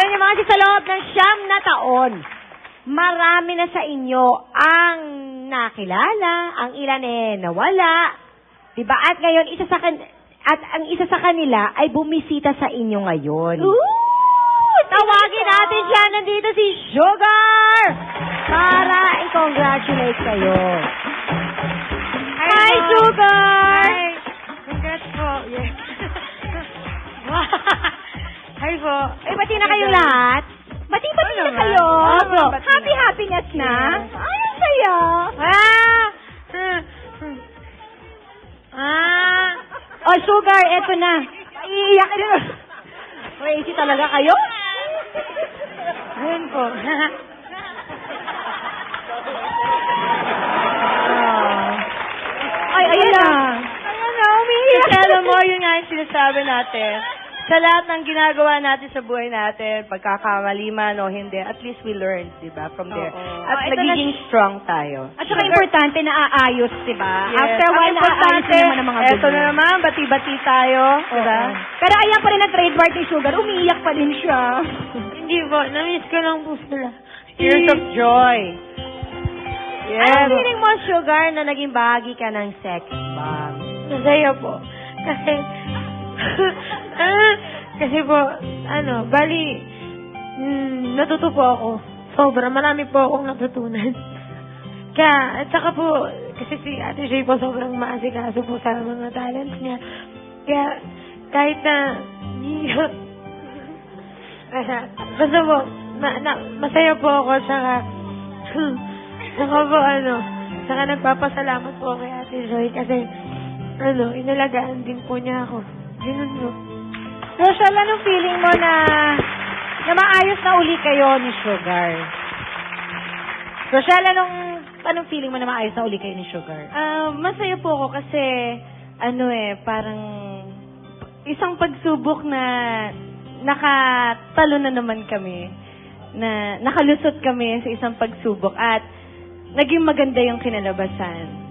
Alam niyo mga sa loob ng 9 na taon, marami na sa inyo ang nakilala, ang ilan nawala. Diba? At ngayon, ang isa sa kanila ay bumisita sa inyo ngayon. Tawagin natin siya. Nandito si Sugar! Para i-congratulate kayo. Hi, Sugar! Hi! Congrats po. Yes. Hi po. Bati na kayong lahat. Bati na kayo. Opo. Happiness na. Ay, ang saya. Oh, Sugar, eto na. Iiyak ka na. Crazy talaga kayo? Ayun po. Ay, ayun na. Ayan na, umiiyak. Alam mo, yun nga yung sinasabi natin. Sa lahat ng ginagawa natin sa buhay natin, pagkakamali man o hindi, at least we learn, di ba, from there. At nagiging strong tayo. At saka importante na aayos, di ba? Yes. After a while, naaayos na naman ang mga Eto na naman, bati-bati tayo, di ba? Pero ayan pa rin ang trademark ni Sugar, umiiyak pa din siya. Hindi po, na-miss ko lang po sila. Tears of joy. Ano feeling mo, Sugar, na naging bahagi ka ng sex bomb? Masaya po. Kasi po, bali, natuto po ako. Sobra, marami po akong natutunan. Kaya, at saka po, kasi si Ate Shay po sobrang maasikaso po sa mga talents niya. Kaya, kahit na, basta po, masaya po ako, saka po, saka nagpapasalamat po kay Ate Joy kasi, inalagaan din po niya ako. Ganun po. Rochelle, anong feeling mo na maayos na uli kayo ni Sugar? Rochelle, anong feeling mo na maayos na uli kayo ni Sugar? Masaya po ako kasi, parang isang pagsubok na nakatalo na naman kami, na nakalusot kami sa isang pagsubok at naging maganda yung kinalabasan.